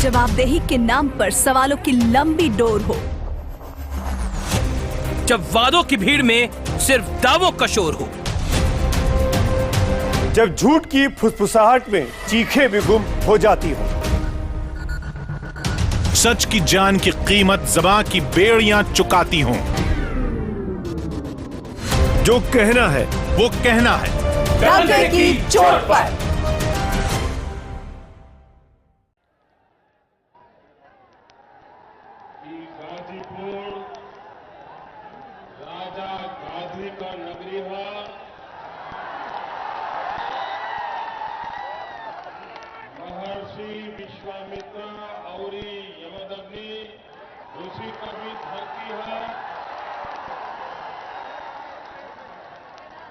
जवाबदेही के नाम पर सवालों की लंबी डोर हो, जब वादों की भीड़ में सिर्फ दावों का शोर हो, जब झूठ की फुसफुसाहट में चीखें भी गुम हो जाती हो, सच की जान की कीमत ज़बां की बेड़ियां चुकाती हों। जो कहना है वो कहना है डंके की चोट पर। गाजीपुर राजा गाजी का नगरी है। महर्षि विश्वामित्र और यमदग्नि ऋषि का भी धरती है।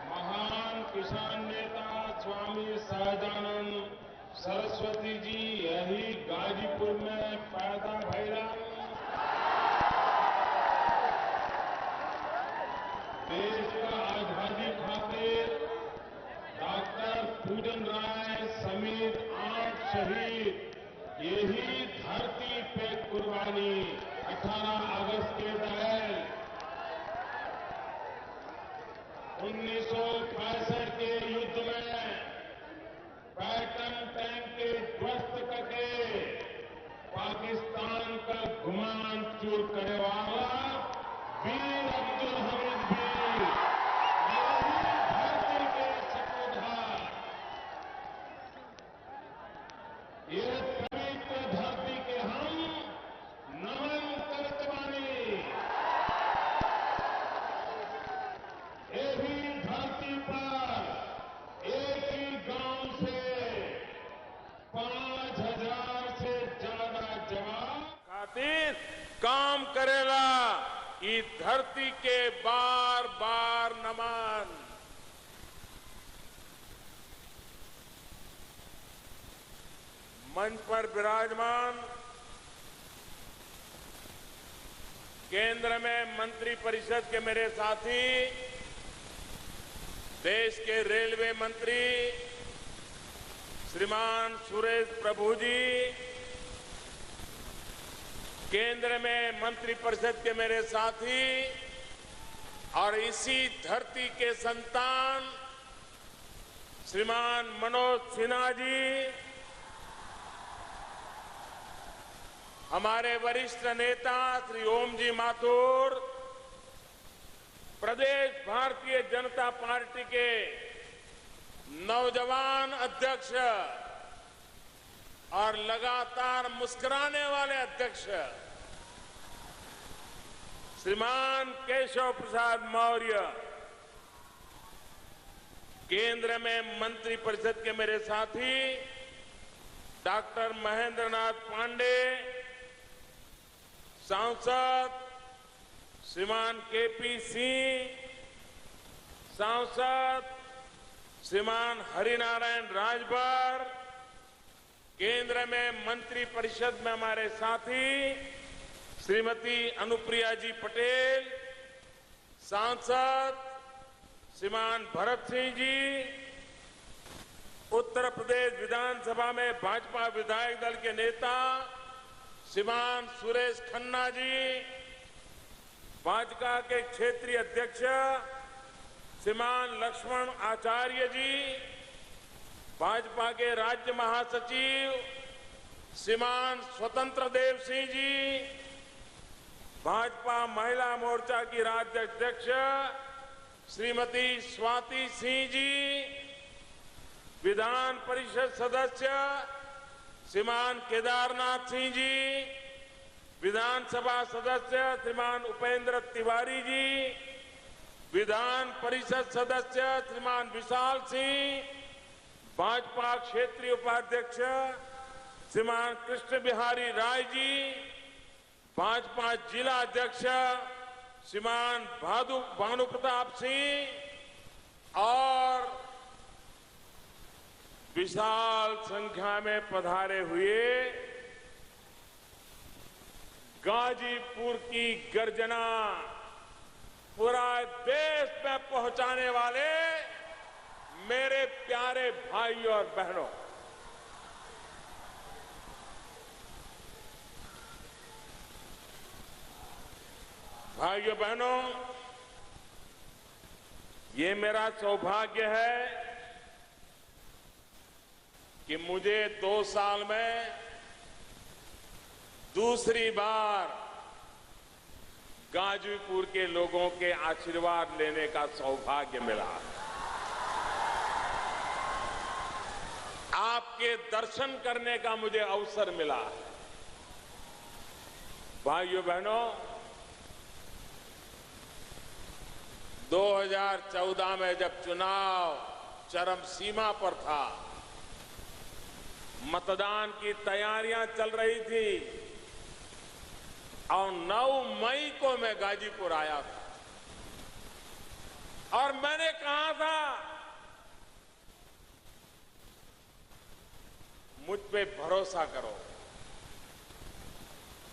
महान किसान नेता स्वामी सहजानंद सरस्वती जी यही गाजीपुर में पैदा भैया। देश का आजादी खातिर डॉक्टर पूजन राय समेत 8 शहीद यही धरती पे कुर्बानी 18 अगस्त के दिन 1965 के युद्ध में पैटर्न टैंक के ध्वस्त करके पाकिस्तान का गुमान चूर करने वाला वीर अब्दुल हमीद भी यही धरती के सपूत है। ये पवित्र धरती के हम नमन करते बानी। यही धरती पर एक ही गांव से 5000 से ज्यादा जवान खातिर काम करेला। इस धरती के बार बार नमन। मंच पर विराजमान केंद्र में मंत्री परिषद के मेरे साथी, देश के रेलवे मंत्री श्रीमान सुरेश प्रभु जी, केंद्र में मंत्री परिषद के मेरे साथी और इसी धरती के संतान श्रीमान मनोज सिन्हा जी, हमारे वरिष्ठ नेता श्री ओम जी माथुर, प्रदेश भारतीय जनता पार्टी के नौजवान अध्यक्ष और लगातार मुस्कुराने वाले अध्यक्ष श्रीमान केशव प्रसाद मौर्य, केंद्र में मंत्री परिषद के मेरे साथी डॉक्टर महेंद्र नाथ पांडे, सांसद श्रीमान केपी सिंह, सांसद श्रीमान हरिनारायण राजभर, केंद्र में मंत्री परिषद में हमारे साथी श्रीमती अनुप्रिया जी पटेल, सांसद श्रीमान भरत सिंह जी, उत्तर प्रदेश विधानसभा में भाजपा विधायक दल के नेता श्रीमान सुरेश खन्ना जी, भाजपा के क्षेत्रीय अध्यक्ष श्रीमान लक्ष्मण आचार्य जी, भाजपा के राज्य महासचिव श्रीमान स्वतंत्र देव सिंह जी, भाजपा महिला मोर्चा की राज्य अध्यक्ष श्रीमती स्वाति सिंह जी, विधान परिषद सदस्य श्रीमान केदारनाथ सिंह जी, विधानसभा सदस्य श्रीमान उपेंद्र तिवारी जी, विधान परिषद सदस्य श्रीमान विशाल सिंह, भाजपा क्षेत्रीय उपाध्यक्ष श्रीमान कृष्ण बिहारी राय जी, भाजपा जिला अध्यक्ष श्रीमान भानु प्रताप सिंह और विशाल संख्या में पधारे हुए गाजीपुर की गर्जना पूरा देश में पहुंचाने वाले मेरे प्यारे भाई और बहनों, भाइयों बहनों, ये मेरा सौभाग्य है कि मुझे 2 साल में दूसरी बार गाजीपुर के लोगों के आशीर्वाद लेने का सौभाग्य मिला। आपके दर्शन करने का मुझे अवसर मिला। भाइयों बहनों, 2014 में जब चुनाव चरम सीमा पर था, मतदान की तैयारियां चल रही थी और 9 मई को मैं गाजीपुर आया था और मैंने कहा था मुझ पे भरोसा करो।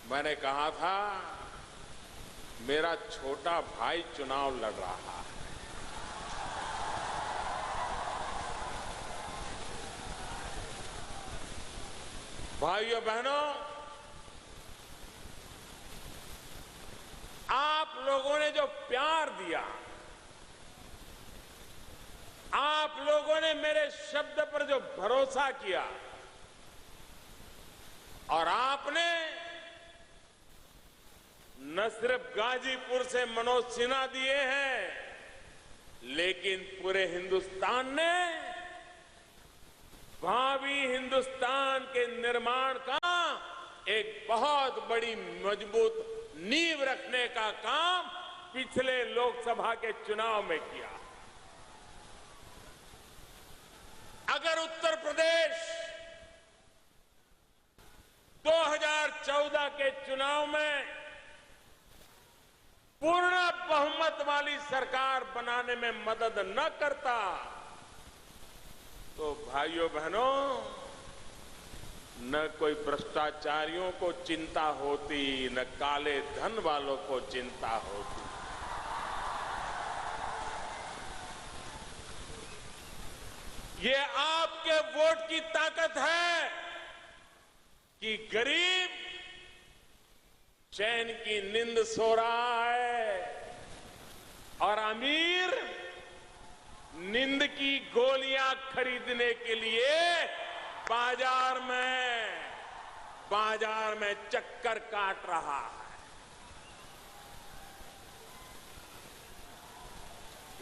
मैंने कहा था मेरा छोटा भाई चुनाव लड़ रहा है। भाइयों बहनों, आप लोगों ने जो प्यार दिया, आप लोगों ने मेरे शब्द पर जो भरोसा किया और आपने न सिर्फ गाजीपुर से मनोज सिन्हा दिए हैं, लेकिन पूरे हिंदुस्तान ने भावी हिंदुस्तान के निर्माण का एक बहुत बड़ी मजबूत नींव रखने का काम पिछले लोकसभा के चुनाव में किया। अगर उत्तर प्रदेश 2014 के चुनाव में पूर्ण बहुमत वाली सरकार बनाने में मदद न करता तो भाइयों बहनों, न कोई भ्रष्टाचारियों को चिंता होती, न काले धन वालों को चिंता होती। ये आपके वोट की ताकत है कि गरीब चैन की नींद सो रहा है और अमीर नींद की गोलियां खरीदने के लिए बाजार में चक्कर काट रहा है।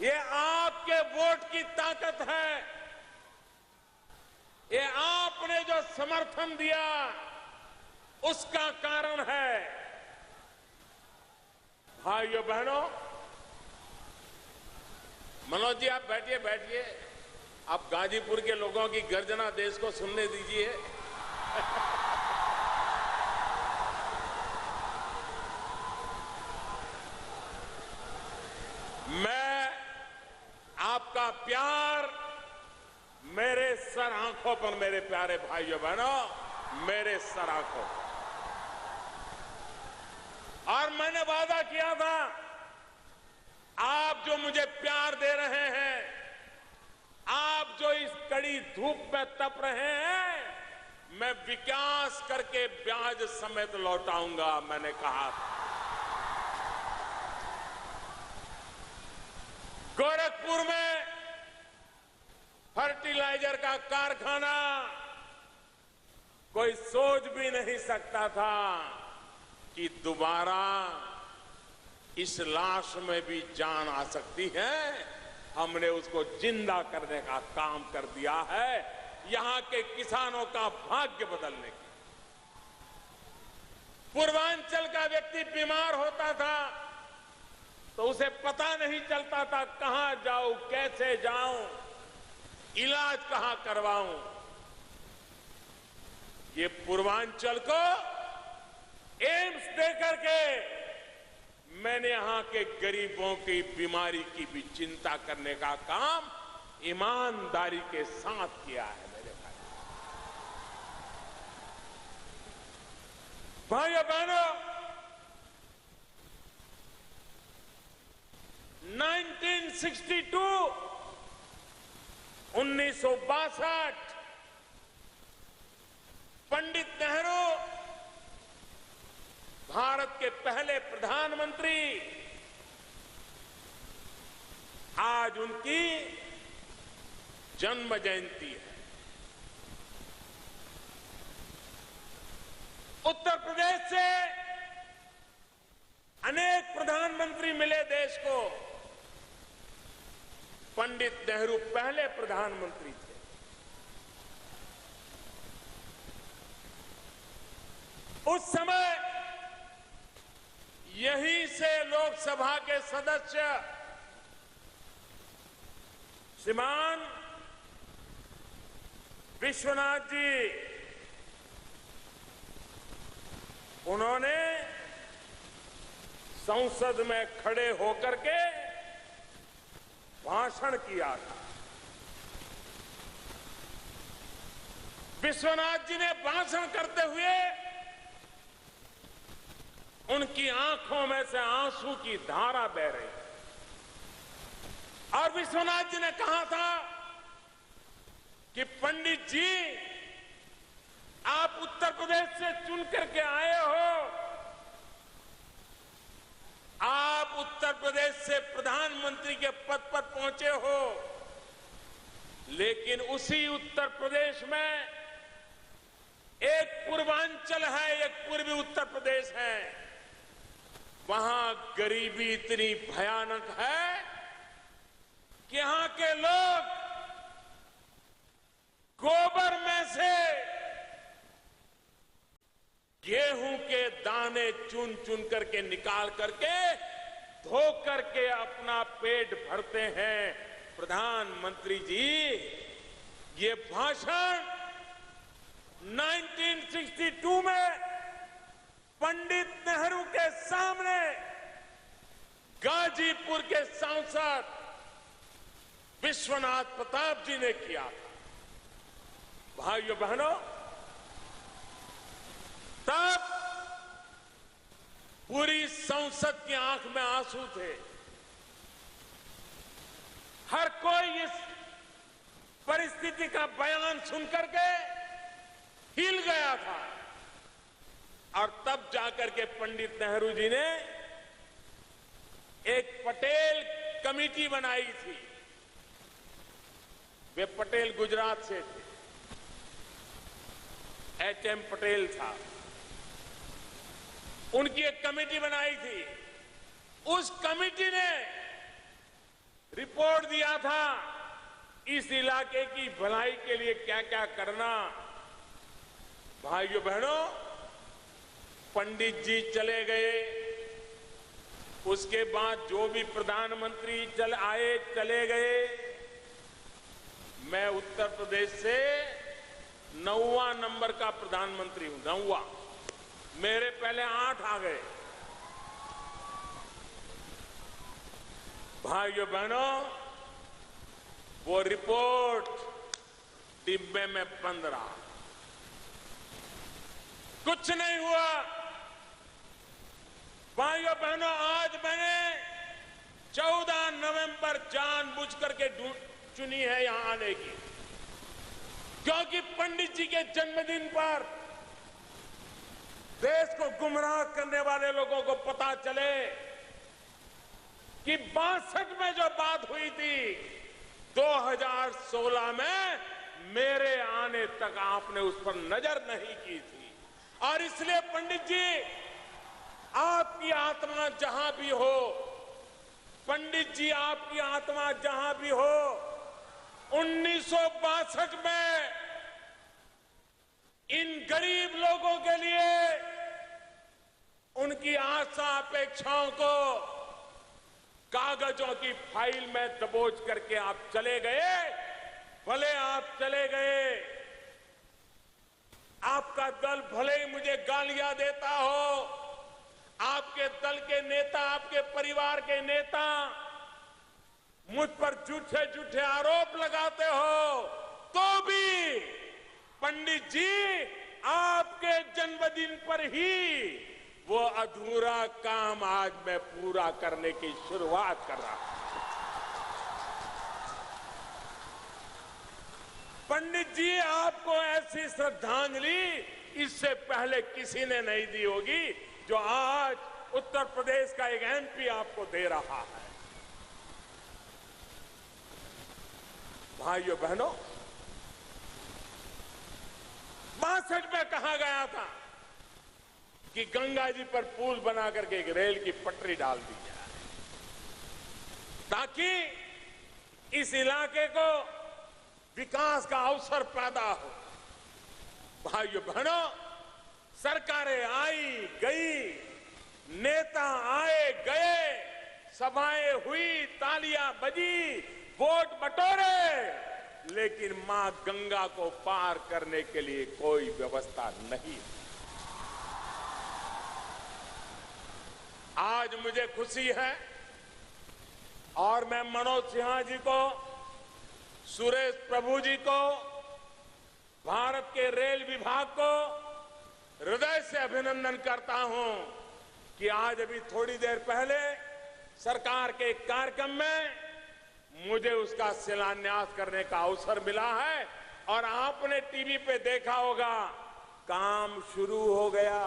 ये आपके वोट की ताकत है। ये आपने जो समर्थन दिया उसका कारण है। भाइयों बहनों, मनोज जी आप बैठिए। आप गाजीपुर के लोगों की गर्जना देश को सुनने दीजिए। मैं आपका प्यार मेरे सर आंखों पर, मेरे प्यारे भाइयों बहनों, मेरे सर आंखों पर। और मैंने वादा किया था, आप जो मुझे प्यार दे रहे हैं, आप जो इस कड़ी धूप में तप रहे हैं, मैं विकास करके ब्याज समेत लौटाऊंगा, मैंने कहा था। गोरखपुर में फर्टिलाइजर का कारखाना कोई सोच भी नहीं सकता था कि दोबारा इस लाश में भी जान आ सकती है। हमने उसको जिंदा करने का काम कर दिया है, यहां के किसानों का भाग्य बदलने की। पूर्वांचल का व्यक्ति बीमार होता था तो उसे पता नहीं चलता था कहां जाऊं, कैसे जाऊं, इलाज कहां करवाऊं। ये पूर्वांचल को एम्स देकर के मैंने यहां के गरीबों की बीमारी की भी चिंता करने का काम ईमानदारी के साथ किया है मेरे भाई। भाइयों बहनों, 1962 पंडित नेहरू भारत के पहले प्रधानमंत्री, आज उनकी जन्म जयंती है। उत्तर प्रदेश से अनेक प्रधानमंत्री मिले देश को। पंडित नेहरू पहले प्रधानमंत्री थे। उस समय यहीं से लोकसभा के सदस्य श्रीमान विश्वनाथ जी, उन्होंने संसद में खड़े होकर के भाषण किया था। विश्वनाथ जी ने भाषण करते हुए उनकी आंखों में से आंसू की धारा बह रही, और विश्वनाथ जी ने कहा था कि पंडित जी, आप उत्तर प्रदेश से चुन करके आए हो, आप उत्तर प्रदेश से प्रधानमंत्री के पद पर पहुंचे हो, लेकिन उसी उत्तर प्रदेश में एक पूर्वांचल है, एक पूर्वी उत्तर प्रदेश है, वहां गरीबी इतनी भयानक है कि यहां के लोग गोबर में से गेहूं के दाने चुन चुन करके निकाल करके धो करके अपना पेट भरते हैं। प्रधानमंत्री जी, ये भाषण 1962 में पंडित नेहरू के सामने गाजीपुर के सांसद विश्वनाथ प्रताप जी ने किया था। भाइयों बहनों, तब पूरी संसद की आंख में आंसू थे। हर कोई इस परिस्थिति का बयान सुनकर के हिल गया था, और तब जाकर के पंडित नेहरू जी ने एक पटेल कमेटी बनाई थी। वे पटेल गुजरात से थे, एच.एम. पटेल था, उनकी एक कमेटी बनाई थी। उस कमेटी ने रिपोर्ट दिया था इस इलाके की भलाई के लिए क्या क्या करना। भाइयों बहनों, पंडित जी चले गए, उसके बाद जो भी प्रधानमंत्री चले गए। मैं उत्तर प्रदेश से 9वां नंबर का प्रधानमंत्री हूं, 9वां। मेरे पहले 8 आ गए। भाइयों बहनों, वो रिपोर्ट डिब्बे में बंद रहा, कुछ नहीं हुआ। भाइयों बहनों, आज मैंने 14 नवंबर जानबूझ करके चुनी है यहां आने की, क्योंकि पंडित जी के जन्मदिन पर देश को गुमराह करने वाले लोगों को पता चले कि 62 में जो बात हुई थी, 2016 में मेरे आने तक आपने उस पर नजर नहीं की थी। और इसलिए पंडित जी, आपकी आत्मा जहां भी हो, पंडित जी आपकी आत्मा जहां भी हो, 1962 में इन गरीब लोगों के लिए उनकी आशा अपेक्षाओं को कागजों की फाइल में दबोच करके आप चले गए। भले आप चले गए, आपका दल भले ही मुझे गालियां देता हो, आपके दल के नेता, आपके परिवार के नेता मुझ पर झूठे झूठे आरोप लगाते हो, तो भी पंडित जी आपके जन्मदिन पर ही वो अधूरा काम आज मैं पूरा करने की शुरुआत कर रहा हूं। पंडित जी, आपको ऐसी श्रद्धांजलि इससे पहले किसी ने नहीं दी होगी जो आज उत्तर प्रदेश का एक एमपी आपको दे रहा है। भाइयों बहनों, 62 में कहा गया था कि गंगा जी पर पुल बना करके एक रेल की पटरी डाल दी जाए ताकि इस इलाके को विकास का अवसर पैदा हो। भाइयों बहनों, सरकारें आई गई, नेता आए गए, सभाएं हुई, तालियां बजी, वोट बटोरे, लेकिन मां गंगा को पार करने के लिए कोई व्यवस्था नहीं। आज मुझे खुशी है और मैं मनोज सिन्हा जी को, सुरेश प्रभु जी को, भारत के रेल विभाग को हृदय से अभिनंदन करता हूं कि आज अभी थोड़ी देर पहले सरकार के एक कार्यक्रम में मुझे उसका शिलान्यास करने का अवसर मिला है और आपने टीवी पे देखा होगा, काम शुरू हो गया।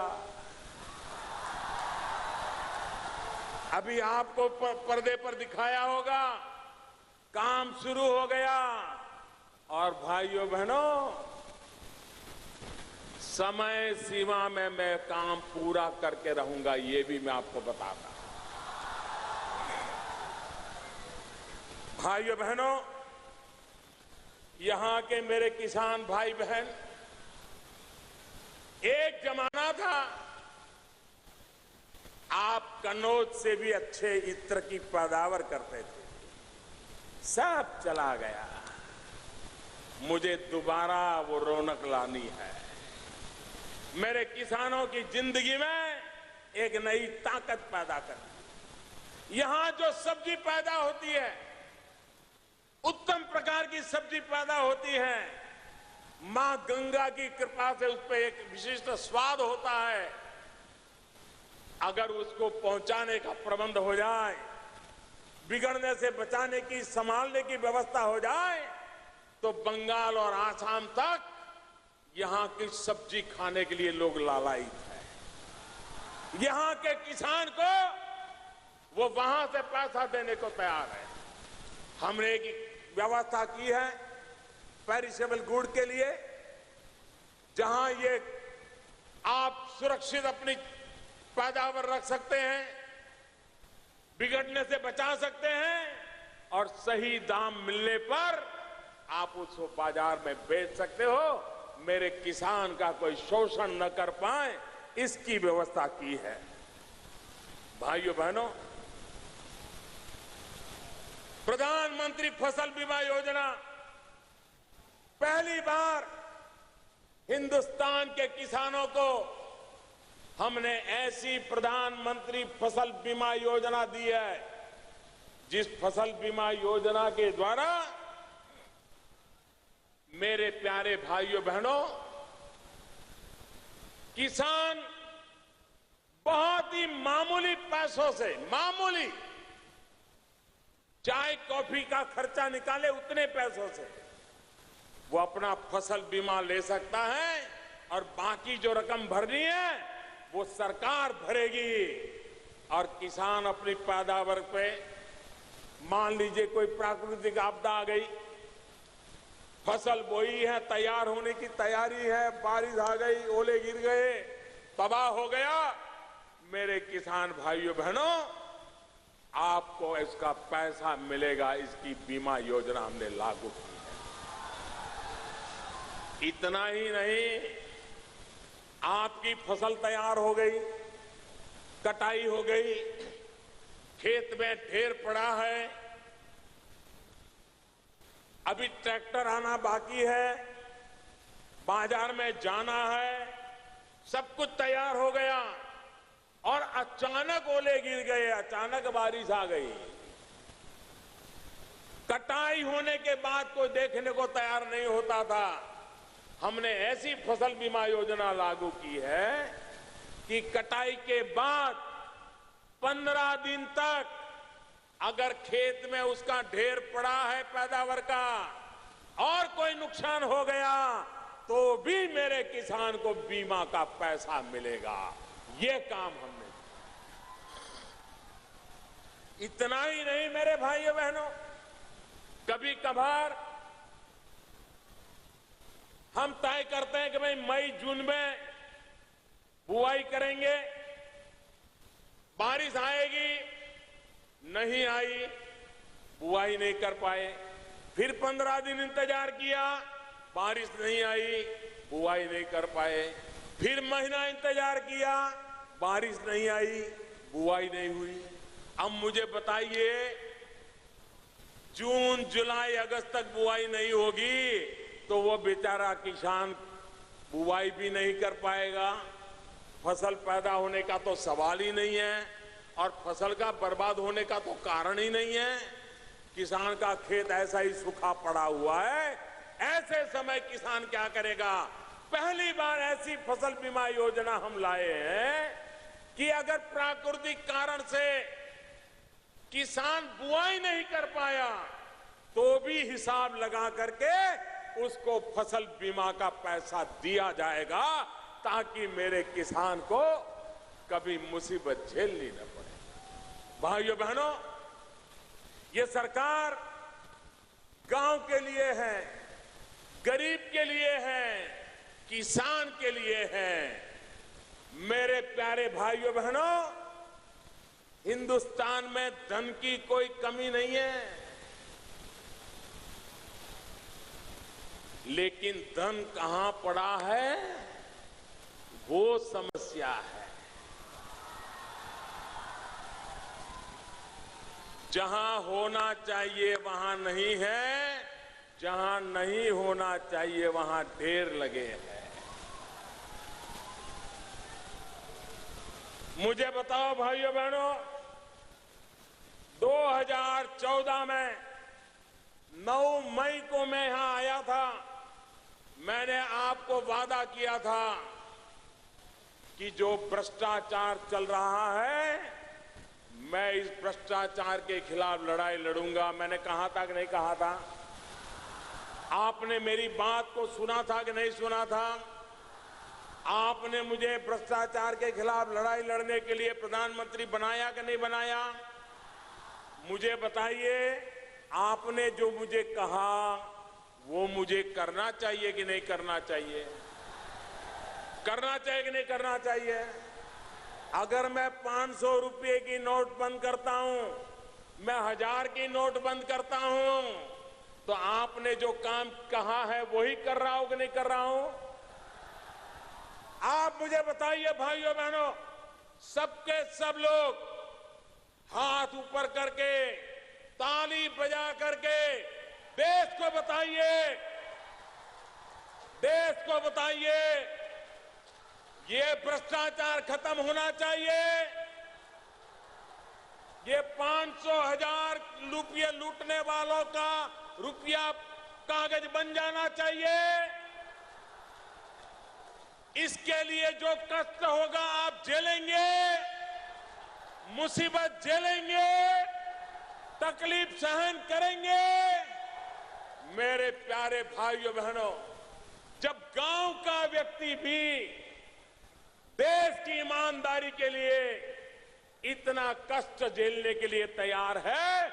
अभी आपको पर्दे पर दिखाया होगा, काम शुरू हो गया। और भाइयों बहनों, समय सीमा में मैं काम पूरा करके रहूंगा, ये भी मैं आपको बताता हूं। भाइयों बहनों, यहां के मेरे किसान भाई बहन, एक जमाना था आप कन्नौज से भी अच्छे इत्र की पैदावार करते थे, सब चला गया। मुझे दोबारा वो रौनक लानी है। मेरे किसानों की जिंदगी में एक नई ताकत पैदा करनी। यहां जो सब्जी पैदा होती है, उत्तम प्रकार की सब्जी पैदा होती है, मां गंगा की कृपा से उस पर एक विशिष्ट स्वाद होता है। अगर उसको पहुंचाने का प्रबंध हो जाए, बिगड़ने से बचाने की, संभालने की व्यवस्था हो जाए, तो बंगाल और आसाम तक यहां की सब्जी खाने के लिए लोग लालायित है। यहां के किसान को वो वहां से पैसा देने को तैयार है। हमने एक व्यवस्था की है पेरिशेबल गुड के लिए, जहां ये आप सुरक्षित अपनी पैदावार रख सकते हैं, बिगड़ने से बचा सकते हैं और सही दाम मिलने पर आप उसको बाजार में बेच सकते हो। मेरे किसान का कोई शोषण न कर पाए, इसकी व्यवस्था की है। भाइयों बहनों, प्रधानमंत्री फसल बीमा योजना पहली बार हिंदुस्तान के किसानों को हमने ऐसी प्रधानमंत्री फसल बीमा योजना दी है, जिस फसल बीमा योजना के द्वारा मेरे प्यारे भाइयों बहनों, किसान बहुत ही मामूली पैसों से, मामूली चाय कॉफी का खर्चा निकाले उतने पैसों से वो अपना फसल बीमा ले सकता है और बाकी जो रकम भरनी है वो सरकार भरेगी। और किसान अपनी पैदावार पे, मान लीजिए कोई प्राकृतिक आपदा आ गई, फसल बोई है, तैयार होने की तैयारी है, बारिश आ गई, ओले गिर गए, तबाह हो गया, मेरे किसान भाइयों बहनों, आपको इसका पैसा मिलेगा। इसकी बीमा योजना हमने लागू की है। इतना ही नहीं, आपकी फसल तैयार हो गई, कटाई हो गई, खेत में ढेर पड़ा है, अभी ट्रैक्टर आना बाकी है, बाजार में जाना है, सब कुछ तैयार हो गया और अचानक ओले गिर गए, अचानक बारिश आ गई। कटाई होने के बाद कोई देखने को तैयार नहीं होता था। हमने ऐसी फसल बीमा योजना लागू की है कि कटाई के बाद 15 दिन तक अगर खेत में उसका ढेर पड़ा है पैदावार का और कोई नुकसान हो गया तो भी मेरे किसान को बीमा का पैसा मिलेगा। ये काम हमने इतना ही नहीं मेरे भाइयों बहनों, कभी कभार हम तय करते हैं कि भाई मई जून में बुआई करेंगे, बारिश आएगी, नहीं आई, बुआई नहीं कर पाए। फिर 15 दिन इंतजार किया, बारिश नहीं आई, बुआई नहीं कर पाए। फिर महीना इंतजार किया, बारिश नहीं आई, बुआई नहीं हुई। अब मुझे बताइए, जून जुलाई अगस्त तक बुआई नहीं होगी तो वो बेचारा किसान बुआई भी नहीं कर पाएगा। फसल पैदा होने का तो सवाल ही नहीं है और फसल का बर्बाद होने का तो कारण ही नहीं है। किसान का खेत ऐसा ही सूखा पड़ा हुआ है। ऐसे समय किसान क्या करेगा? पहली बार ऐसी फसल बीमा योजना हम लाए हैं कि अगर प्राकृतिक कारण से किसान बुआई नहीं कर पाया तो भी हिसाब लगा करके उसको फसल बीमा का पैसा दिया जाएगा, ताकि मेरे किसान को कभी मुसीबत झेलनी न पड़े। भाइयों बहनों, ये सरकार गांव के लिए है, गरीब के लिए है, किसान के लिए है। मेरे प्यारे भाइयों बहनों, हिंदुस्तान में धन की कोई कमी नहीं है, लेकिन धन कहां पड़ा है वो समस्या है। जहां होना चाहिए वहां नहीं है, जहां नहीं होना चाहिए वहां ढेर लगे हैं। मुझे बताओ भाइयों बहनों, 2014 में 9 मई को मैं यहां आया था। मैंने आपको वादा किया था कि जो भ्रष्टाचार चल रहा है, मैं इस भ्रष्टाचार के खिलाफ लड़ाई लड़ूंगा। मैंने कहा था कि नहीं कहा था? आपने मेरी बात को सुना था कि नहीं सुना था? आपने मुझे भ्रष्टाचार के खिलाफ लड़ाई लड़ने के लिए प्रधानमंत्री बनाया कि नहीं बनाया? मुझे बताइए, आपने जो मुझे कहा वो मुझे करना चाहिए कि नहीं करना चाहिए? करना चाहिए कि नहीं करना चाहिए? अगर मैं 500 रुपए की नोट बंद करता हूं, मैं 1000 की नोट बंद करता हूं, तो आपने जो काम कहा है वही कर रहा हूं कि नहीं कर रहा हूं? आप मुझे बताइए भाइयों बहनों, सबके सब लोग हाथ ऊपर करके, ताली बजा करके देश को बताइए, ये भ्रष्टाचार खत्म होना चाहिए। ये 500,000 रुपये लूटने वालों का रुपया कागज बन जाना चाहिए। इसके लिए जो कष्ट होगा आप झेलेंगे, मुसीबत झेलेंगे, तकलीफ सहन करेंगे। मेरे प्यारे भाइयों बहनों, जब गांव का व्यक्ति भी देश की ईमानदारी के लिए इतना कष्ट झेलने के लिए तैयार है,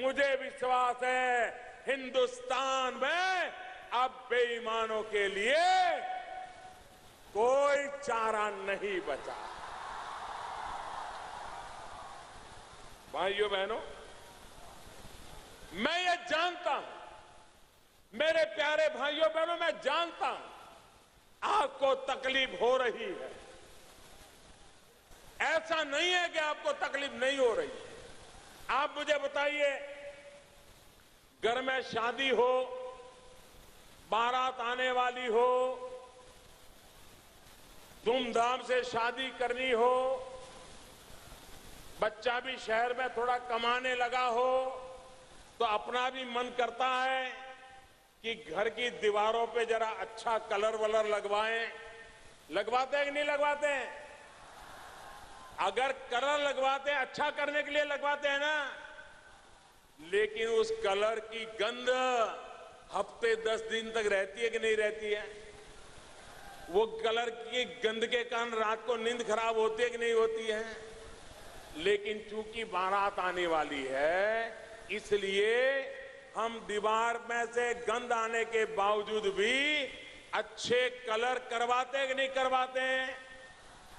मुझे विश्वास है हिंदुस्तान में अब बेईमानों के लिए कोई चारा नहीं बचा। भाइयों बहनों, मैं ये जानता हूं, मेरे प्यारे भाइयों बहनों, मैं जानता हूं आपको तकलीफ हो रही है। ऐसा नहीं है कि आपको तकलीफ नहीं हो रही है। आप मुझे बताइए, घर में शादी हो, बारात आने वाली हो, धूमधाम से शादी करनी हो, बच्चा भी शहर में थोड़ा कमाने लगा हो, तो अपना भी मन करता है कि घर की दीवारों पे जरा अच्छा कलर वलर लगवाएं। लगवाते हैं कि नहीं लगवाते हैं? अगर कलर लगवाते हैं, अच्छा करने के लिए लगवाते हैं ना, लेकिन उस कलर की गंध हफ्ते 10 दिन तक रहती है कि नहीं रहती है? वो कलर की गंद के कारण रात को नींद खराब होती है कि नहीं होती है? लेकिन चूंकि बारात आने वाली है, इसलिए हम दीवार में से गंद आने के बावजूद भी अच्छे कलर करवाते हैं कि नहीं करवाते हैं?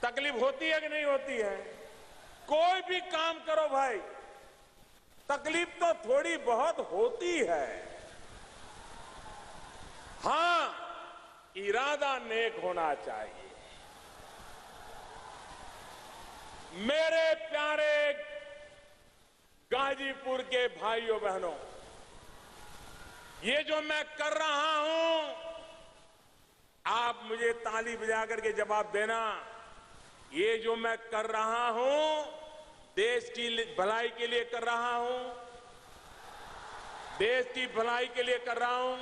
तकलीफ होती है कि नहीं होती है? कोई भी काम करो भाई, तकलीफ तो थोड़ी बहुत होती है। हां, इरादा नेक होना चाहिए। मेरे प्यारे गाजीपुर के भाइयों बहनों, ये जो मैं कर रहा हूं, आप मुझे ताली बजा करके जवाब देना। ये जो मैं कर रहा हूं, देश की भलाई के लिए कर रहा हूं, देश की भलाई के लिए कर रहा हूं,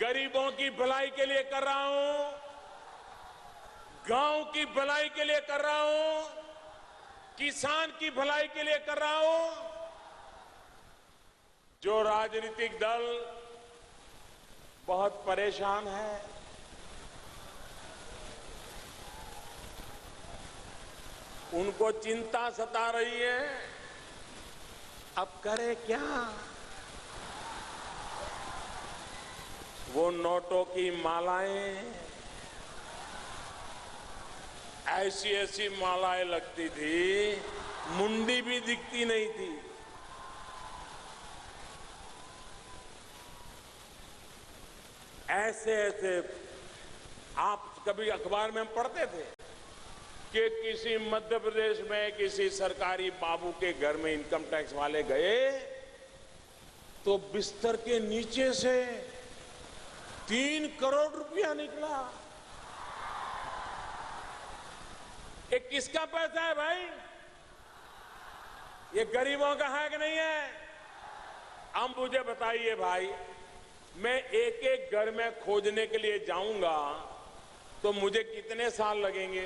गरीबों की भलाई के लिए कर रहा हूं, गांव की भलाई के लिए कर रहा हूं, किसान की भलाई के लिए कर रहा हूं। जो राजनीतिक दल बहुत परेशान है, उनको चिंता सता रही है, अब करे क्या? वो नोटों की मालाएं, ऐसी ऐसी मालाएं लगती थी, मुंडी भी दिखती नहीं थी। ऐसे ऐसे आप कभी अखबार में हम पढ़ते थे कि किसी मध्य प्रदेश में किसी सरकारी बाबू के घर में इनकम टैक्स वाले गए तो बिस्तर के नीचे से 3 करोड़ रुपया निकला। ये किसका पैसा है भाई? ये गरीबों का है कि नहीं है? अब मुझे बताइए भाई, मैं एक एक घर में खोजने के लिए जाऊंगा तो मुझे कितने साल लगेंगे?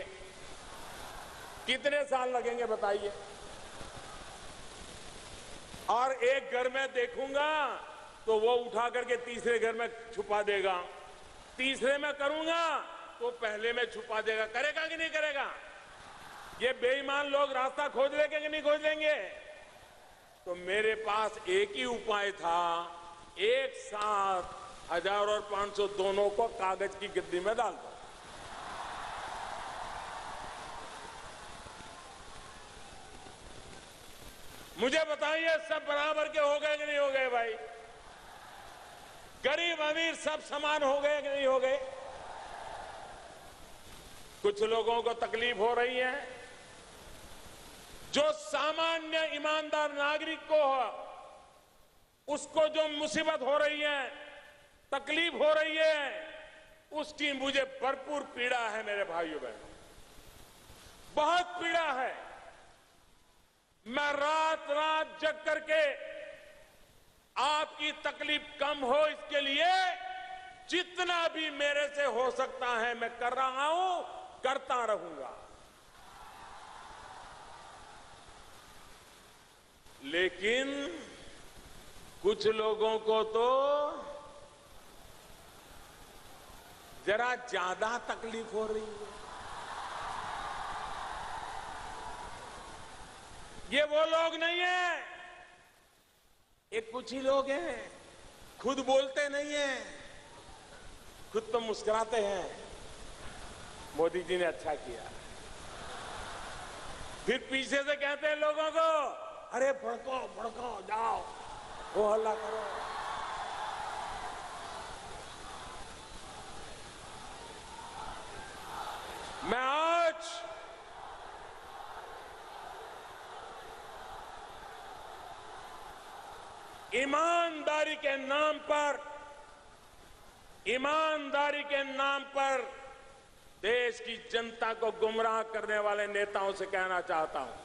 कितने साल लगेंगे बताइए? और एक घर में देखूंगा तो वो उठा करके तीसरे घर में छुपा देगा, तीसरे में करूंगा तो पहले में छुपा देगा। करेगा कि नहीं करेगा? ये बेईमान लोग रास्ता खोज लेंगे कि नहीं खोज लेंगे? तो मेरे पास एक ही उपाय था, एक साथ 1000 और 500 दोनों को कागज की गद्दी में डाल दो। मुझे बताइए, सब बराबर के हो गए कि नहीं हो गए भाई? गरीब अमीर सब समान हो गए कि नहीं हो गए? कुछ लोगों को तकलीफ हो रही है, जो सामान्य ईमानदार नागरिक को उसको जो मुसीबत हो रही है, तकलीफ हो रही है, उसकी मुझे भरपूर पीड़ा है मेरे भाइयों बहनों, बहुत पीड़ा है। मैं रात रात जग करके आपकी तकलीफ कम हो इसके लिए जितना भी मेरे से हो सकता है मैं कर रहा हूं, करता रहूंगा। लेकिन कुछ लोगों को तो जरा ज्यादा तकलीफ हो रही है। ये वो लोग नहीं है, ये कुछ ही लोग हैं, खुद बोलते नहीं हैं, खुद तो मुस्कुराते हैं। मोदी जी ने अच्छा किया, फिर पीछे से कहते हैं लोगों को, अरे भड़को भड़को, जाओ वो हल्ला करो। मैं आज ईमानदारी के नाम पर देश की जनता को गुमराह करने वाले नेताओं से कहना चाहता हूं,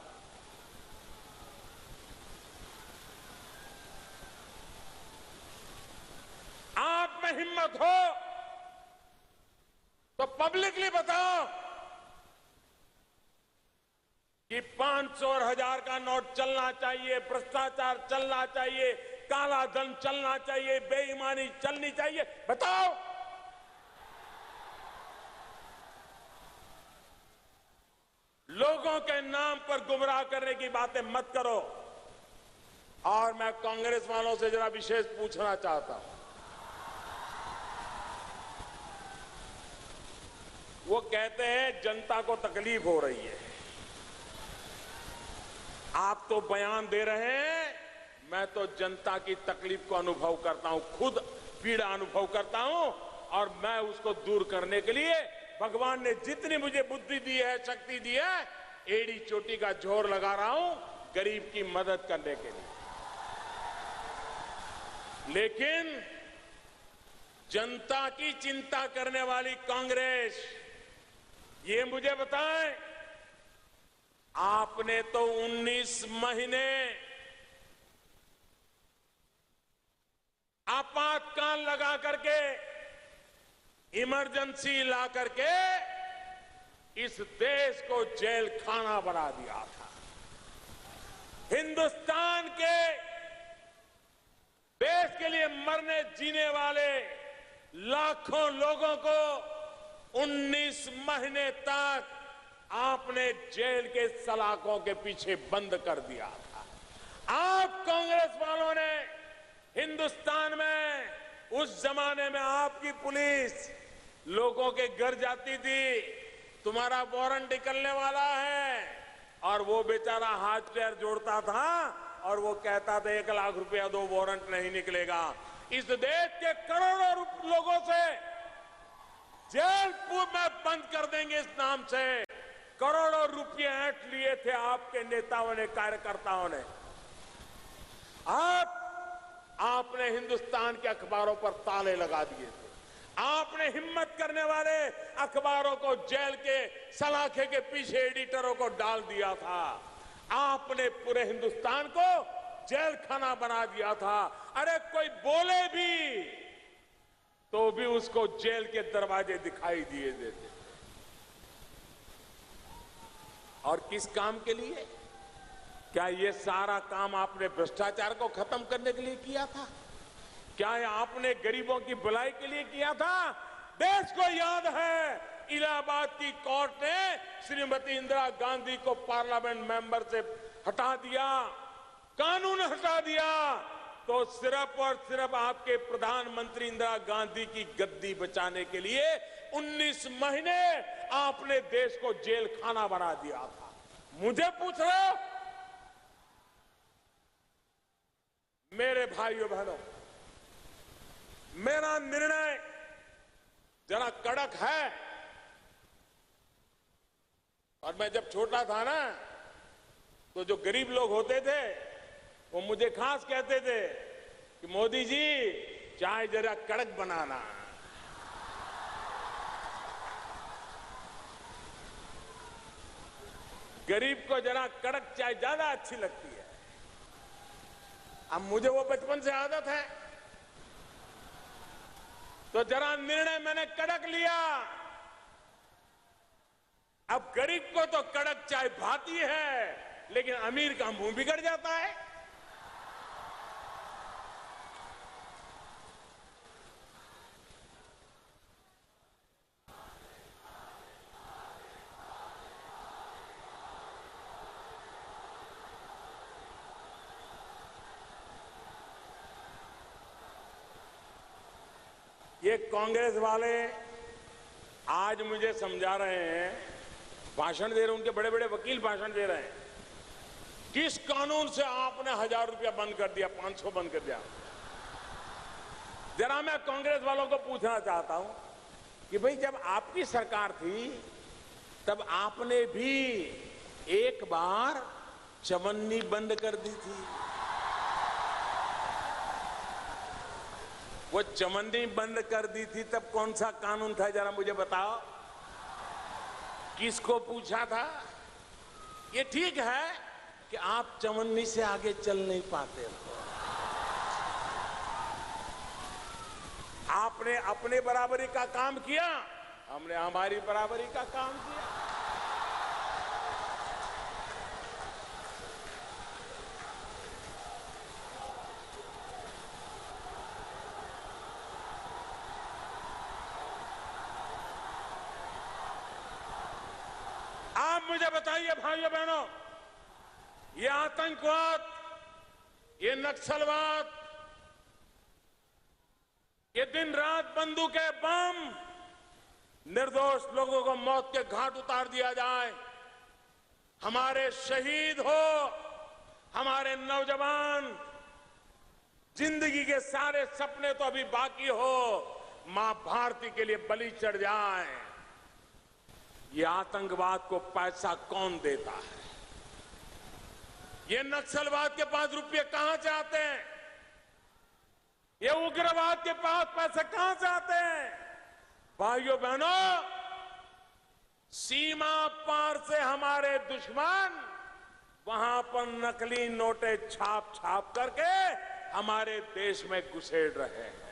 आप में हिम्मत हो तो पब्लिकली बताओ कि 500 और 1000 का नोट चलना चाहिए, भ्रष्टाचार चलना चाहिए, काला धन चलना चाहिए, बेईमानी चलनी चाहिए। बताओ, के नाम पर गुमराह करने की बातें मत करो। और मैं कांग्रेस वालों से जरा विशेष पूछना चाहता हूं, वो कहते हैं जनता को तकलीफ हो रही है। आप तो बयान दे रहे हैं, मैं तो जनता की तकलीफ को अनुभव करता हूं, खुद पीड़ा अनुभव करता हूं, और मैं उसको दूर करने के लिए भगवान ने जितनी मुझे बुद्धि दी है, शक्ति दी है, एड़ी चोटी का जोर लगा रहा हूं गरीब की मदद करने के लिए। लेकिन जनता की चिंता करने वाली कांग्रेस, ये मुझे बताएं, आपने तो 19 महीने आपातकाल लगा करके, इमरजेंसी ला करके इस देश को जेल खाना बना दिया था। हिंदुस्तान के देश के लिए मरने जीने वाले लाखों लोगों को 19 महीने तक आपने जेल के सलाखों के पीछे बंद कर दिया था। आप कांग्रेस वालों ने हिंदुस्तान में, उस जमाने में आपकी पुलिस लोगों के घर जाती थी, तुम्हारा वारंट निकलने वाला है, और वो बेचारा हाथ पैर जोड़ता था और वो कहता था 1 लाख रुपया दो, वारंट नहीं निकलेगा। इस देश के करोड़ों लोगों से जेल में बंद कर देंगे इस नाम से। करोड़ों रुपए ऐंठ लिए थे आपके नेताओं ने, कार्यकर्ताओं ने। आपने हिंदुस्तान के अखबारों पर ताले लगा दिए थे। आपने हिम्मत करने वाले अखबारों को जेल के सलाखे के पीछे एडिटरों को डाल दिया था। आपने पूरे हिंदुस्तान को जेल खाना बना दिया था। अरे कोई बोले भी तो भी उसको जेल के दरवाजे दिखाई दिए देते थे। और किस काम के लिए? क्या ये सारा काम आपने भ्रष्टाचार को खत्म करने के लिए किया था? क्या ये आपने गरीबों की भलाई के लिए किया था? देश को याद है, इलाहाबाद की कोर्ट ने श्रीमती इंदिरा गांधी को पार्लियामेंट मेंबर से हटा दिया, कानून हटा दिया, तो सिर्फ और सिर्फ आपके प्रधानमंत्री इंदिरा गांधी की गद्दी बचाने के लिए 19 महीने आपने देश को जेल खाना बना दिया था। मुझे पूछ रहे हो? मेरे भाइयों बहनों, मेरा निर्णय जरा कड़क है। और मैं जब छोटा था ना, तो जो गरीब लोग होते थे वो मुझे खास कहते थे कि मोदी जी चाय जरा कड़क बनाना। गरीब को जरा कड़क चाय ज्यादा अच्छी लगती है। अब मुझे वो बचपन से आदत है, तो जरा निर्णय मैंने कड़क लिया। अब गरीब को तो कड़क चाय भाती है, लेकिन अमीर का मुंह बिगड़ जाता है। ये कांग्रेस वाले आज मुझे समझा रहे हैं, भाषण दे रहे हैं, उनके बड़े बड़े वकील भाषण दे रहे हैं, किस कानून से आपने 1000 रुपया बंद कर दिया, 500 बंद कर दिया। जरा मैं कांग्रेस वालों को पूछना चाहता हूं कि भाई जब आपकी सरकार थी तब आपने भी एक बार चवन्नी बंद कर दी थी। वो चवन्नी बंद कर दी थी तब कौन सा कानून था, जरा मुझे बताओ। किसको पूछा था? ये ठीक है कि आप चवन्नी से आगे चल नहीं पाते हो, आपने अपने बराबरी का काम किया, हमने हमारी बराबरी का काम किया। आप मुझे बताइए भाइयों बहनों, ये आतंकवाद, ये नक्सलवाद, ये दिन रात बंदूकें, बम, निर्दोष लोगों को मौत के घाट उतार दिया जाए, हमारे शहीद हो, हमारे नौजवान, जिंदगी के सारे सपने तो अभी बाकी हो, मां भारती के लिए बलि चढ़ जाए। ये आतंकवाद को पैसा कौन देता है? ये नक्सलवाद के पास रुपये कहां से आते हैं? ये उग्रवाद के पास पैसे कहां से आते हैं? भाइयों बहनों, सीमा पार से हमारे दुश्मन वहां पर नकली नोटे छाप छाप करके हमारे देश में घुसेड़ रहे हैं।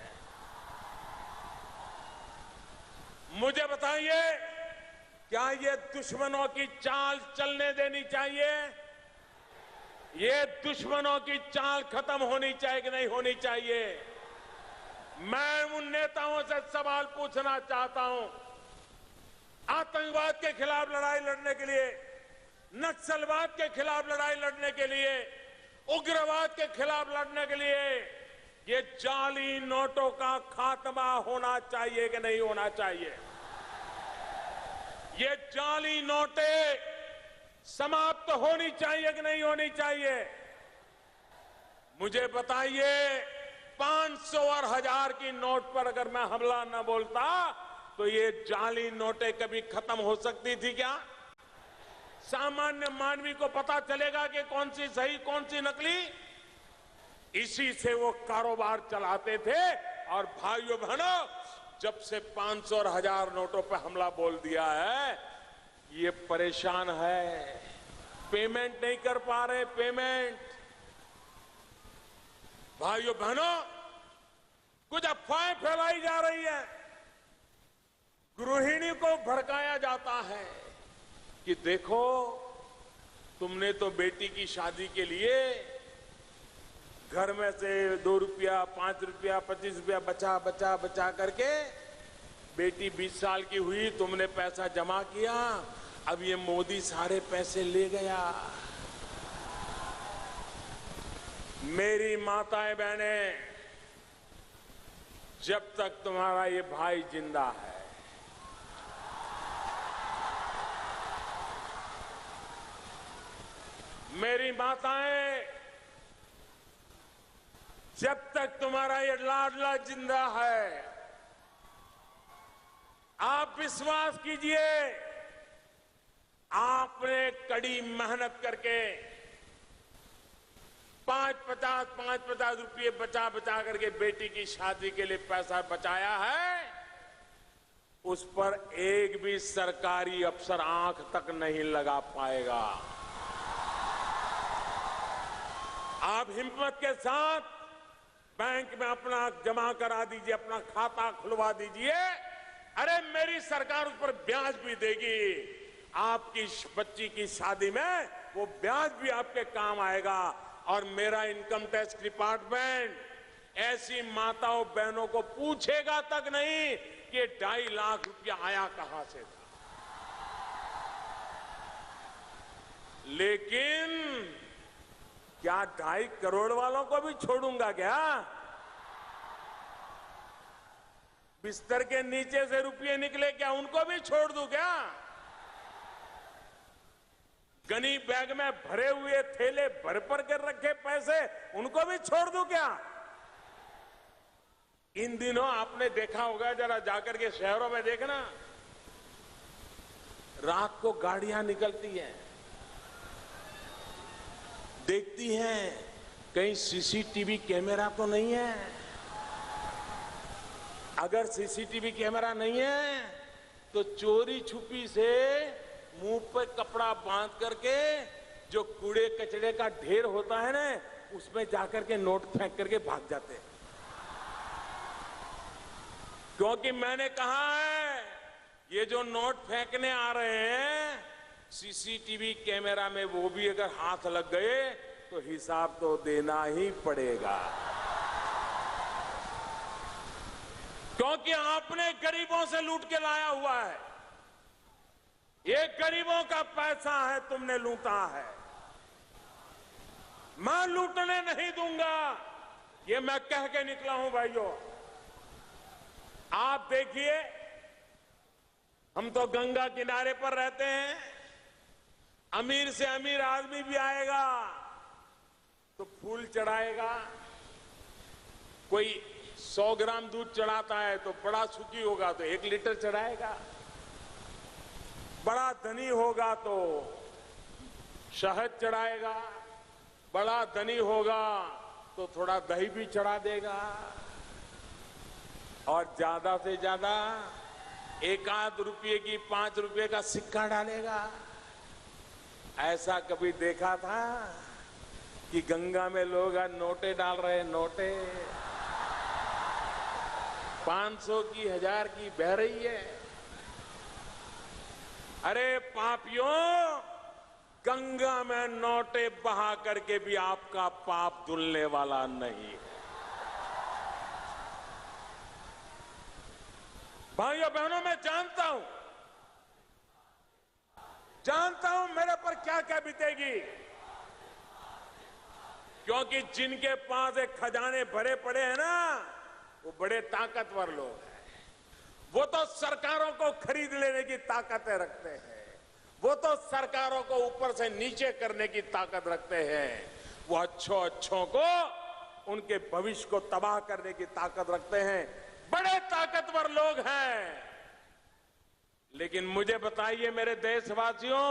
मुझे बताइए, क्या ये दुश्मनों की चाल चलने देनी चाहिए? ये दुश्मनों की चाल खत्म होनी चाहिए कि नहीं होनी चाहिए? मैं उन नेताओं से सवाल पूछना चाहता हूं, आतंकवाद के खिलाफ लड़ाई लड़ने के लिए, नक्सलवाद के खिलाफ लड़ाई लड़ने के लिए, उग्रवाद के खिलाफ लड़ने के लिए ये जाली नोटों का खात्मा होना चाहिए कि नहीं होना चाहिए? ये जाली नोटें समाप्त होनी चाहिए कि नहीं होनी चाहिए? मुझे बताइए, 500 और 1000 की नोट पर अगर मैं हमला न बोलता तो ये जाली नोटें कभी खत्म हो सकती थी क्या? सामान्य मानवी को पता चलेगा कि कौन सी सही कौन सी नकली? इसी से वो कारोबार चलाते थे। और भाइयों बहनों, जब से 500 और 1000 नोटों पर हमला बोल दिया है, ये परेशान है, पेमेंट नहीं कर पा रहे, पेमेंट। भाइयों बहनों, कुछ अफवाहें फैलाई जा रही है, गृहिणी को भड़काया जाता है कि देखो, तुमने तो बेटी की शादी के लिए घर में से 2 रुपया, 5 रुपया, 25 रुपया बचा बचा बचा करके बेटी 20 साल की हुई, तुमने पैसा जमा किया, अब ये मोदी सारे पैसे ले गया। मेरी माताएं बहनें, जब तक तुम्हारा ये भाई जिंदा है, मेरी माताएं, जब तक तुम्हारा ये लाडला जिंदा है, आप विश्वास कीजिए, आपने कड़ी मेहनत करके 5-50 रुपये बचा बचा करके बेटी की शादी के लिए पैसा बचाया है, उस पर एक भी सरकारी अफसर आंख तक नहीं लगा पाएगा। आप हिम्मत के साथ बैंक में अपना जमा करा दीजिए, अपना खाता खुलवा दीजिए। अरे मेरी सरकार उस पर ब्याज भी देगी। आपकी बच्ची की शादी में वो ब्याज भी आपके काम आएगा। और मेरा इनकम टैक्स डिपार्टमेंट ऐसी माताओं बहनों को पूछेगा तक नहीं कि 2.5 लाख रुपया आया कहां से था। लेकिन क्या 2.5 करोड़ वालों को भी छोड़ूंगा क्या? बिस्तर के नीचे से रुपये निकले, क्या उनको भी छोड़ दूं क्या? गनी बैग में भरे हुए थैले भर भर कर रखे पैसे, उनको भी छोड़ दूं क्या? इन दिनों आपने देखा होगा, जरा जाकर के शहरों में देखना, रात को गाड़ियां निकलती हैं, देखती हैं कहीं सीसीटीवी कैमरा तो नहीं है। अगर सीसीटीवी कैमरा नहीं है तो चोरी छुपी से मुंह पे कपड़ा बांध करके जो कूड़े कचड़े का ढेर होता है ना, उसमें जाकर के नोट फेंक करके भाग जाते हैं। क्योंकि मैंने कहा है, ये जो नोट फेंकने आ रहे हैं, सीसीटीवी कैमरा में वो भी अगर हाथ लग गए तो हिसाब तो देना ही पड़ेगा। क्योंकि आपने गरीबों से लूट के लाया हुआ है। ये गरीबों का पैसा है, तुमने लूटा है। मैं लूटने नहीं दूंगा, ये मैं कह के निकला हूं भाइयों। आप देखिए, हम तो गंगा किनारे पर रहते हैं। अमीर से अमीर आदमी भी आएगा तो फूल चढ़ाएगा। कोई 100 ग्राम दूध चढ़ाता है तो बड़ा सुखी होगा तो 1 लीटर चढ़ाएगा। बड़ा धनी होगा तो शहद चढ़ाएगा। बड़ा धनी होगा तो थोड़ा दही भी चढ़ा देगा। और ज्यादा से ज्यादा 1 रुपये की 5 रुपये का सिक्का डालेगा। ऐसा कभी देखा था कि गंगा में लोग आज नोटे डाल रहे हैं? नोटे 500 की 1000 की बह रही है। अरे पापियों, गंगा में नोटे बहा करके भी आपका पाप धुलने वाला नहीं है। भाइयों बहनों, मैं जानता हूं मेरे पर क्या क्या बीतेगी, क्योंकि जिनके पास एक खजाने भरे पड़े हैं ना, वो बड़े ताकतवर लोग हैं। वो तो सरकारों को खरीद लेने की ताकतें रखते हैं। वो तो सरकारों को ऊपर से नीचे करने की ताकत रखते हैं। वो अच्छों को, उनके भविष्य को तबाह करने की ताकत रखते हैं। बड़े ताकतवर लोग हैं। लेकिन मुझे बताइए मेरे देशवासियों,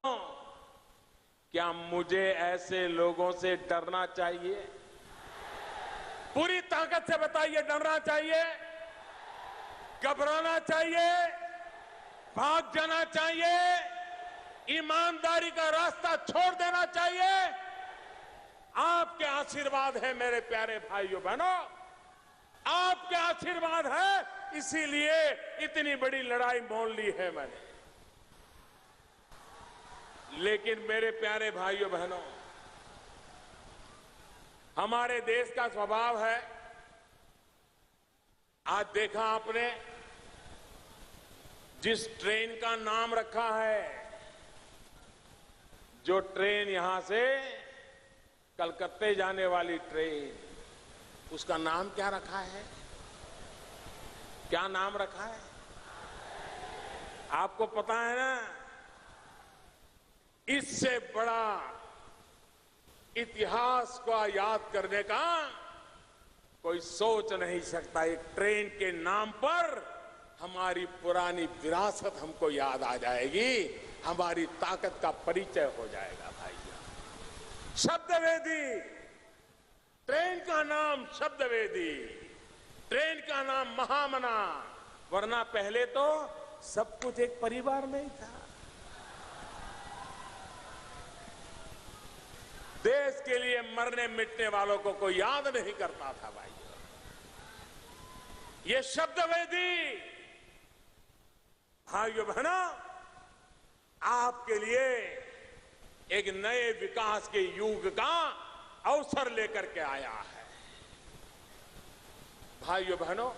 क्या मुझे ऐसे लोगों से डरना चाहिए? पूरी ताकत से बताइए, डरना चाहिए? घबराना चाहिए? भाग जाना चाहिए? ईमानदारी का रास्ता छोड़ देना चाहिए? आपके आशीर्वाद है मेरे प्यारे भाइयों बहनों, आपके आशीर्वाद है, इसीलिए इतनी बड़ी लड़ाई मोल ली है मैंने। लेकिन मेरे प्यारे भाइयों बहनों, हमारे देश का स्वभाव है, आज देखा आपने जिस ट्रेन का नाम रखा है, जो ट्रेन यहां से कलकत्ते जाने वाली ट्रेन, उसका नाम क्या रखा है? क्या नाम रखा है? आपको पता है ना? इससे बड़ा इतिहास को याद करने का कोई सोच नहीं सकता। एक ट्रेन के नाम पर हमारी पुरानी विरासत हमको याद आ जाएगी, हमारी ताकत का परिचय हो जाएगा भाइयों। शब्दवेदी, ट्रेन का नाम शब्दवेदी, ट्रेन का नाम महामना, वरना पहले तो सब कुछ एक परिवार में ही था। देश के लिए मरने मिटने वालों को कोई याद नहीं करता था भाइयों। ये शब्दवेदी भाइयों बहनों आपके लिए एक नए विकास के युग का अवसर लेकर के आया है। भाइयों बहनों,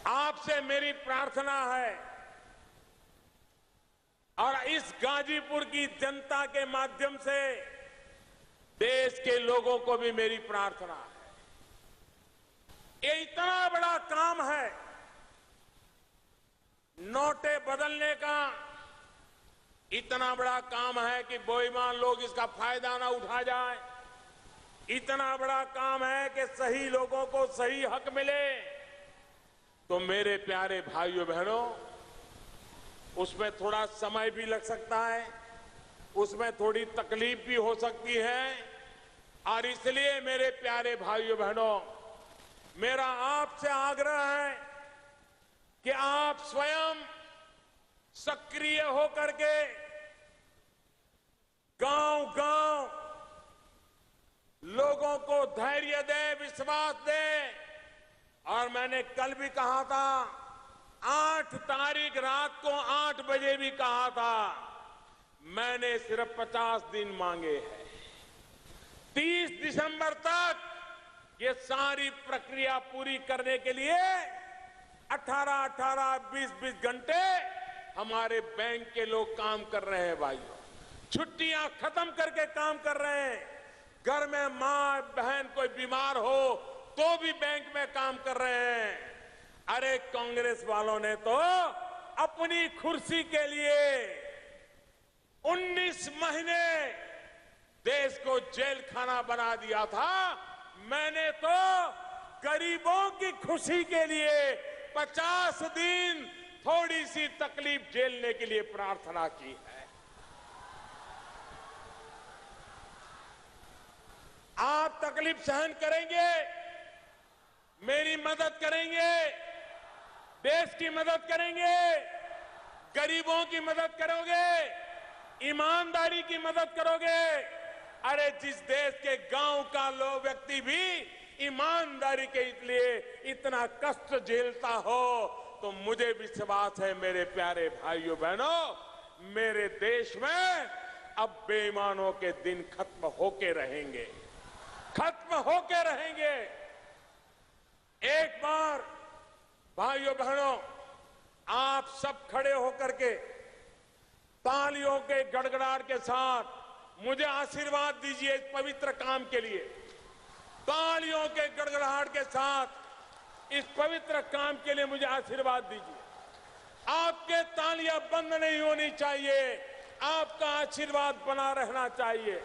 आपसे मेरी प्रार्थना है और इस गाजीपुर की जनता के माध्यम से देश के लोगों को भी मेरी प्रार्थना है। ये इतना बड़ा काम है नोटें बदलने का, इतना बड़ा काम है कि बेईमान लोग इसका फायदा ना उठा जाए, इतना बड़ा काम है कि सही लोगों को सही हक मिले। तो मेरे प्यारे भाइयों बहनों, उसमें थोड़ा समय भी लग सकता है, उसमें थोड़ी तकलीफ भी हो सकती है, और इसलिए मेरे प्यारे भाइयों बहनों, मेरा आपसे आग्रह है कि आप स्वयं सक्रिय होकर के गांव-गांव लोगों को धैर्य दें, विश्वास दें। और मैंने कल भी कहा था, 8 तारीख रात को 8 बजे भी कहा था, मैंने सिर्फ 50 दिन मांगे हैं। 30 दिसंबर तक ये सारी प्रक्रिया पूरी करने के लिए 18-18, 20-20 घंटे हमारे बैंक के लोग काम कर रहे हैं भाइयों। छुट्टियां खत्म करके काम कर रहे हैं। घर में मां बहन कोई बीमार हो तो भी बैंक में काम कर रहे हैं। अरे कांग्रेस वालों ने तो अपनी कुर्सी के लिए 19 महीने देश को जेल खाना बना दिया था। मैंने तो गरीबों की खुशी के लिए 50 दिन थोड़ी सी तकलीफ झेलने के लिए प्रार्थना की है। आप तकलीफ सहन करेंगे, मेरी मदद करेंगे, देश की मदद करेंगे, गरीबों की मदद करोगे, ईमानदारी की मदद करोगे। अरे जिस देश के गांव का लोग व्यक्ति भी ईमानदारी के लिए इतना कष्ट झेलता हो तो मुझे विश्वास है मेरे प्यारे भाइयों बहनों, मेरे देश में अब बेईमानों के दिन खत्म होके रहेंगे, खत्म होके रहेंगे। एक बार भाइयों बहनों आप सब खड़े होकर के तालियों के गड़गड़ाहट के साथ मुझे आशीर्वाद दीजिए इस पवित्र काम के लिए। तालियों के गड़गड़ाहट के साथ इस पवित्र काम के लिए मुझे आशीर्वाद दीजिए। आपके तालियां बंद नहीं होनी चाहिए, आपका आशीर्वाद बना रहना चाहिए।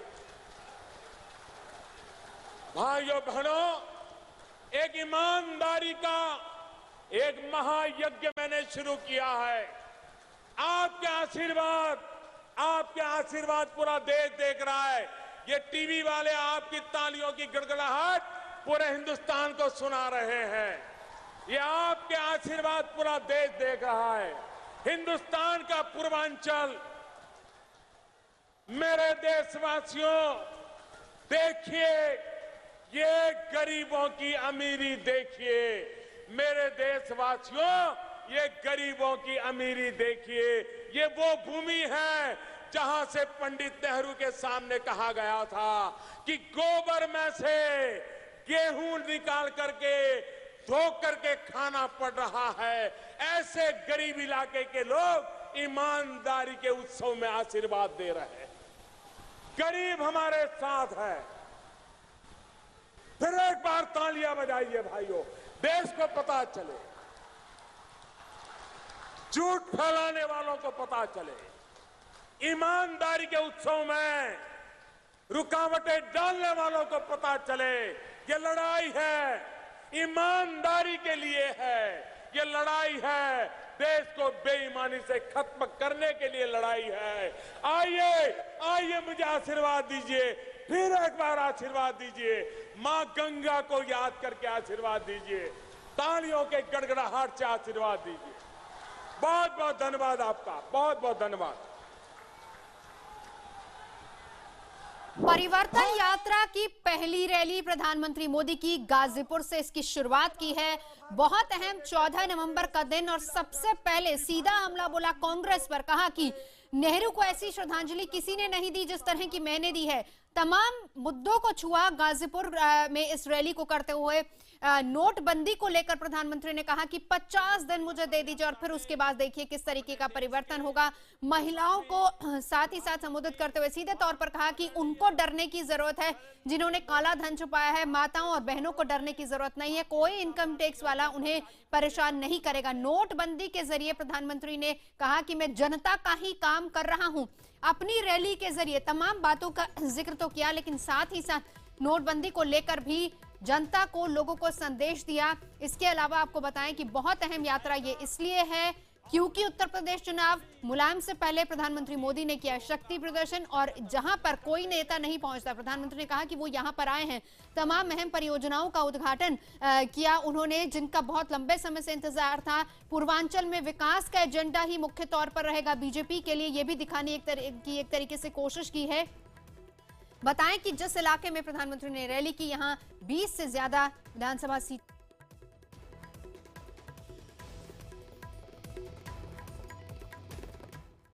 भाइयों बहनों, एक ईमानदारी का एक महायज्ञ मैंने शुरू किया है। आपके आशीर्वाद पूरा देश देख रहा है। ये टीवी वाले आपकी तालियों की गड़गड़ाहट पूरे हिंदुस्तान को सुना रहे हैं। ये आपके आशीर्वाद पूरा देश देख रहा है। हिंदुस्तान का पूर्वांचल, मेरे देशवासियों देखिए, ये गरीबों की अमीरी देखिए। मेरे देशवासियों, ये गरीबों की अमीरी देखिए। ये वो भूमि है जहां से पंडित नेहरू के सामने कहा गया था कि गोबर में से गेहूं निकाल करके धो करके खाना पड़ रहा है। ऐसे गरीब इलाके के लोग ईमानदारी के उत्सव में आशीर्वाद दे रहे हैं। गरीब हमारे साथ है। फिर एक बार तालियां बजाइए भाइयों, देश को पता चले, झूठ फैलाने वालों को पता चले। ईमानदारी के उत्सव में रुकावटें डालने वालों को पता चले ये लड़ाई है, ईमानदारी के लिए है। ये लड़ाई है, देश को बेईमानी से खत्म करने के लिए लड़ाई है। आइए मुझे आशीर्वाद दीजिए, फिर एक बार आशीर्वाद दीजिए। मां गंगा को याद करके आशीर्वाद दीजिए, तालियों के गड़गड़ाहट से आशीर्वाद दीजिए। बहुत बहुत धन्यवाद आपका, बहुत बहुत धन्यवाद। परिवर्तन यात्रा की पहली रैली प्रधानमंत्री मोदी की गाजीपुर से इसकी शुरुआत की है। बहुत अहम 14 नवंबर का दिन और सबसे पहले सीधा हमला बोला कांग्रेस पर। कहा कि नेहरू को ऐसी श्रद्धांजलि किसी ने नहीं दी जिस तरह की मैंने दी है। तमाम मुद्दों को छुआ गाजीपुर में इस रैली को करते हुए। नोटबंदी को लेकर प्रधानमंत्री ने कहा कि 50 दिन मुझे दे दीजिए और फिर उसके बाद देखिए किस तरीके का परिवर्तन होगा। महिलाओं को साथ ही साथ संबोधित करते हुए सीधे तौर पर कहा कि उनको डरने की जरूरत है जिन्होंने काला धन छुपाया है। माताओं और बहनों को डरने की जरूरत नहीं है, कोई इनकम टैक्स वाला उन्हें परेशान नहीं करेगा। नोटबंदी के जरिए प्रधानमंत्री ने कहा कि मैं जनता का ही काम कर रहा हूं। अपनी रैली के जरिए तमाम बातों का जिक्र तो किया, लेकिन साथ ही साथ नोटबंदी को लेकर भी जनता को, लोगों को संदेश दिया। इसके अलावा आपको बताएं कि बहुत अहम यात्रा ये इसलिए है क्योंकि उत्तर प्रदेश चुनाव मुलायम से पहले प्रधानमंत्री मोदी ने किया शक्ति प्रदर्शन और जहां पर कोई नेता नहीं पहुंचता, प्रधानमंत्री ने कहा कि वो यहां पर आए हैं। तमाम अहम परियोजनाओं का उद्घाटन किया उन्होंने, जिनका बहुत लंबे समय से इंतजार था। पूर्वांचल में विकास का एजेंडा ही मुख्य तौर पर रहेगा बीजेपी के लिए, यह भी दिखाने एक तरीके से कोशिश की है। बताएं कि जिस इलाके में प्रधानमंत्री ने रैली की, यहां 20 से ज्यादा विधानसभा सीट